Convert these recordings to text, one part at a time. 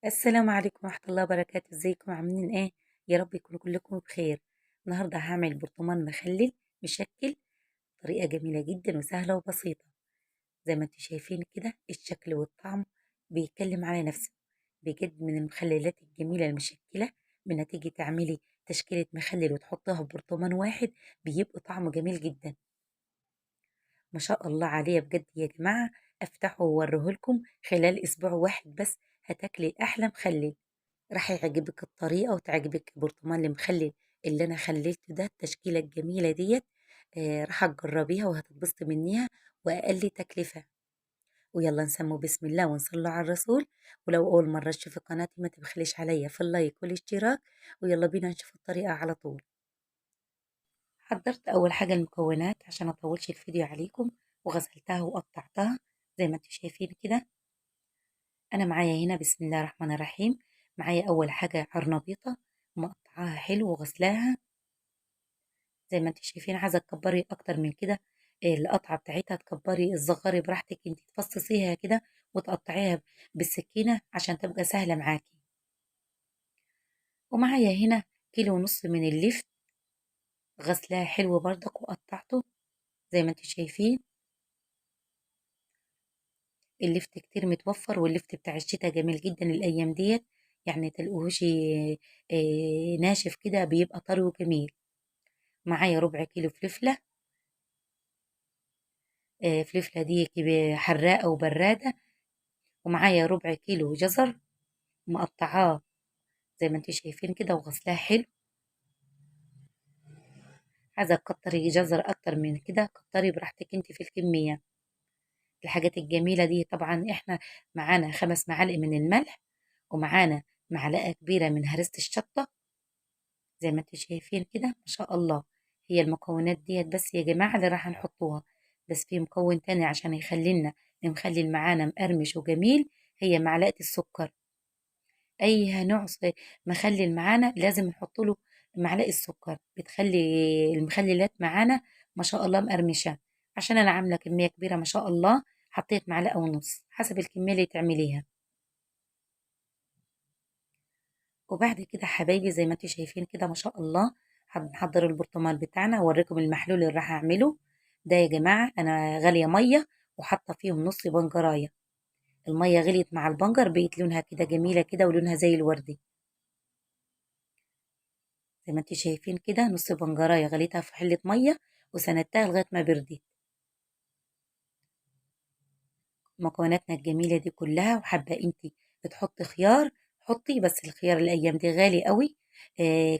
السلام عليكم ورحمة الله وبركاته، ازيكم عاملين ايه؟ يا رب يكونوا كلكم بخير. النهارده هعمل برطمان مخلل مشكل، طريقة جميلة جدا وسهلة وبسيطة. زي ما انتم شايفين كده الشكل والطعم بيتكلم على نفسه. بجد من المخللات الجميلة المشكلة، من تيجي تعملي تشكيلة مخلل وتحطها في برطمان واحد بيبقى طعمه جميل جدا. ما شاء الله عليه بجد يا جماعة. افتحه ووريه لكم خلال اسبوع واحد بس، هتاكلي احلى مخلل. راح يعجبك الطريقة وتعجبك البرطمان المخلل اللي أنا خليته ده، التشكيلة الجميلة ديت. راح تجربيها وهتتبسطي منيها وأقل تكلفة. ويلا نسمو بسم الله ونصلوا على الرسول. ولو أول مرة تشوفي قناتي ما تبخليش عليا في اللايك والاشتراك. ويلا بينا نشوف الطريقة على طول. حضرت أول حاجة المكونات عشان أطولش الفيديو عليكم، وغسلتها وقطعتها زي ما انتم شايفين كده. أنا معايا هنا بسم الله الرحمن الرحيم، معايا أول حاجة عرنبيطة مقطعاها حلو وغسلاها زي ما انت شايفين. عايزة تكبري أكتر من كده القطعة بتاعتها، تكبري الصغاري براحتك انت، تفصصيها كده وتقطعيها بالسكينة عشان تبقى سهلة معاكي. ومعايا هنا كيلو ونص من اللفت، غسلاه حلو بردك وقطعته زي ما انت شايفين. اللفت كتير متوفر، واللفت بتاع الشتا جميل جدا الأيام ديت، يعني تلقوهوش ناشف كده، بيبقى طري وجميل. معايا ربع كيلو فلفلة، فلفلة دي حراقة وبرادة. ومعايا ربع كيلو جزر مقطعاه زي ما انتوا شايفين كده وغسلاه حلو. عايزة تكتري جزر أكتر من كده كتري براحتك انت في الكمية. الحاجات الجميلة دي طبعا احنا معانا 5 معالق من الملح، ومعانا معلقة كبيرة من هرسة الشطة زي ما انتوا شايفين كده. ما شاء الله، هي المكونات ديت بس يا جماعة اللي راح نحطوها. بس في مكون تاني عشان يخلينا المخلل معانا مقرمش وجميل، هي معلقة السكر. أي نوع مخلل معانا لازم نحط له معلقة سكر، بتخلي المخللات معانا ما شاء الله مقرمشة. عشان أنا عاملة كمية كبيرة ما شاء الله، حطيت معلقة ونص حسب الكمية اللي تعمليها. وبعد كده حبايبي زي ما انتوا شايفين كده ما شاء الله، هنحضر البرطمان بتاعنا. اوريكم المحلول اللي راح اعمله ده يا جماعه. انا غاليه ميه وحاطه فيهم نص بنجرايه. الميه غليت مع البنجر بقت لونها كده جميله كده ولونها زي الوردي. زي ما انتوا شايفين كده نص بنجرايه غليتها في حله ميه وسندتها لغايه ما بردت. مكوناتنا الجميله دي كلها، وحابه انت بتحطي خيار حطي، بس الخيار الايام دي غالي قوي.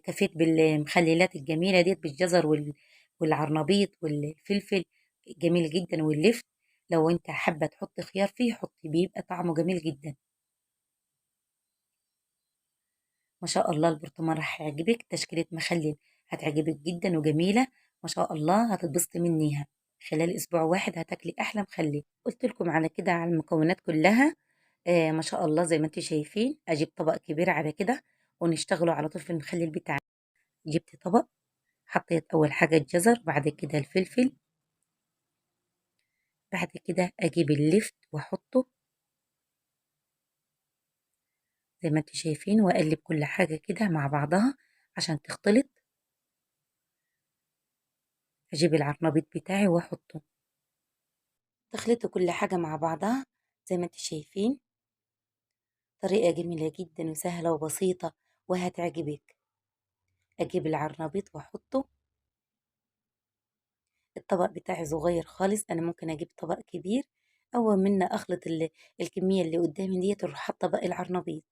كفيت بالمخللات الجميله ديت بالجزر والعرنبيط والفلفل جميل جدا واللفت. لو انت حابه تحطي خيار فيه حطي، بيبقى طعمه جميل جدا. ما شاء الله البرطمان راح يعجبك، تشكيله مخلل هتعجبك جدا وجميله. ما شاء الله هتتبسطي منيها. خلال اسبوع واحد هتاكلي احلى مخلل. قلت لكم على كده على المكونات كلها. ما شاء الله زي ما انتم شايفين. اجيب طبق كبير على كده ونشتغلوا على طول في المخلل بتاعنا. جبت طبق، حطيت اول حاجه الجزر، بعد كده الفلفل، بعد كده اجيب اللفت واحطه زي ما انتم شايفين، واقلب كل حاجه كده مع بعضها عشان تختلط. اجيب العرنبيط بتاعي واحطه، تخلطوا كل حاجه مع بعضها زي ما انتم شايفين. طريقه جميله جدا وسهله وبسيطه وهتعجبك. اجيب العرنبيط واحطه. الطبق بتاعي صغير خالص، انا ممكن اجيب طبق كبير او منه اخلط الكميه اللي قدامي ديت واروح حاطه باقي العرنبيط.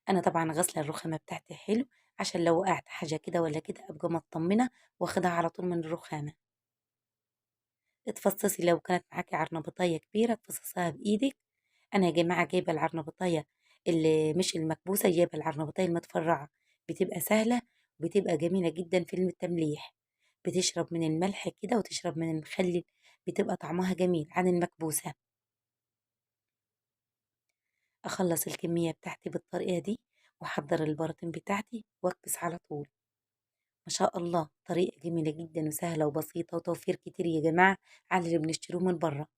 انا طبعا غاسله الرخامه بتاعتي حلو عشان لو وقعت حاجه كده ولا كده ابقى مطمنه واخدها على طول من الرخامه. اتفصصي لو كانت معاكي عرنبطايه كبيره تفصصيها بايدك. انا يا جماعه جايبه العرنبطايه اللي مش المكبوسه، جايبه العرنبطايه المتفرعه، بتبقى سهله وبتبقى جميله جدا في التمليح. بتشرب من الملح كده وتشرب من المخلل، بتبقى طعمها جميل عن المكبوسه. اخلص الكميه بتاعتي بالطريقه دي واحضر البراطين بتاعتي واكبس على طول. ما شاء الله طريقة جميلة جدا وسهلة وبسيطة وتوفير كتير يا جماعة على اللي بنشتروه من بره.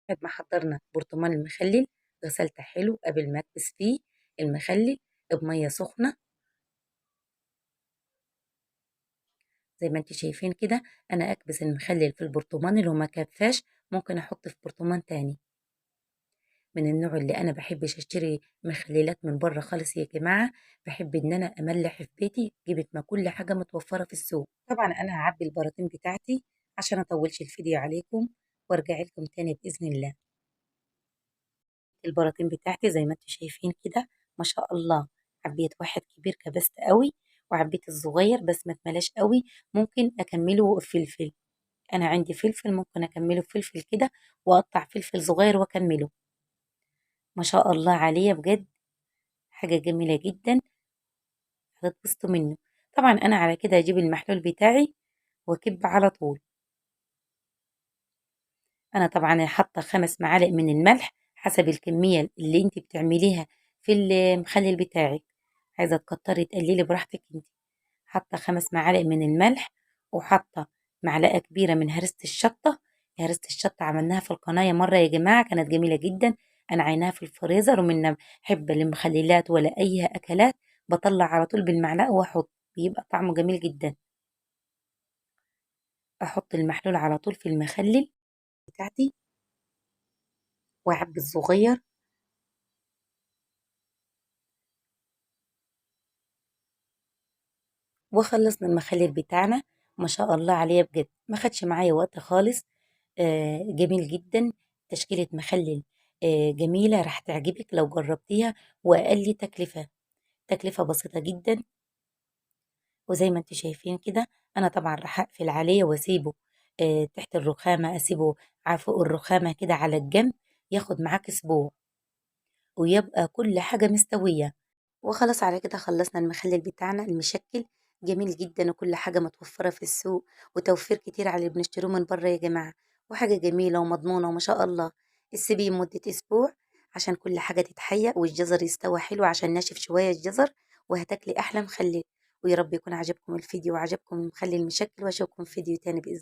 بعد ما حضرنا برطمان المخلل غسلته حلو قبل ما اكبس فيه المخلل بمية سخنة زي ما انت شايفين كده. انا اكبس المخلل في البرطمان اللي ما كفاش ممكن احط في برطمان تاني. من النوع اللي انا بحبش اشتري مخللات من بره خالص يا جماعه، بحب ان انا املح في بيتي، جبت ما كل حاجه متوفره في السوق. طبعا انا هعبي البراطين بتاعتي عشان اطولش الفيديو عليكم وارجع لكم تاني باذن الله. البراطين بتاعتي زي ما انتم شايفين كده ما شاء الله. عبيت واحد كبير كبست قوي، وعبيت الصغير بس ما اتملاش قوي. ممكن اكمله فلفل، انا عندي فلفل ممكن اكمله فلفل كده، واقطع فلفل صغير واكمله. ما شاء الله عليه بجد، حاجة جميلة جدا هتتبسطوا منه. طبعا انا على كده هجيب المحلول بتاعي واكب على طول. انا طبعا حاطه 5 معالق من الملح حسب الكميه اللي انت بتعمليها في المخلل بتاعك. عايزه تكتري تقللي براحتك انت. حاطه 5 معالق من الملح، وحاطه معلقه كبيره من هرسه الشطه. هرسه الشطه عملناها في القناه مره يا جماعه، كانت جميله جدا. انا عيناها في الفريزر، ومن حب المخللات ولا اي اكلات بطلع على طول بالمعلقه واحط، بيبقى طعمه جميل جدا. احط المحلول على طول في المخلل بتاعتي واعبي الصغير. وخلصنا المخلل بتاعنا. ما شاء الله عليه بجد، ما خدش معايا وقت خالص. جميل جدا. تشكيلة مخلل جميلة، راح تعجبك لو جربتيها. وأقل تكلفة، تكلفة بسيطة جدا. وزي ما انتم شايفين كده، أنا طبعا راح أقفل عليه وأسيبه تحت الرخامة، أسيبه فوق الرخامة كده على الجنب، ياخد معاك أسبوع ويبقى كل حاجة مستوية. وخلاص على كده خلصنا المخلل بتاعنا المشكل. جميل جدا، وكل حاجة متوفرة في السوق، وتوفير كتير على اللي بنشتروه من بره يا جماعة. وحاجة جميلة ومضمونة وما شاء الله. السيبيه مدة أسبوع عشان كل حاجة تتحيق والجزر يستوى حلو، عشان ناشف شوية الجزر. وهتاكلي أحلى مخلل. ويا رب يكون عجبكم الفيديو وعجبكم المخلل المشكل، وأشوفكم في فيديو تاني بإذن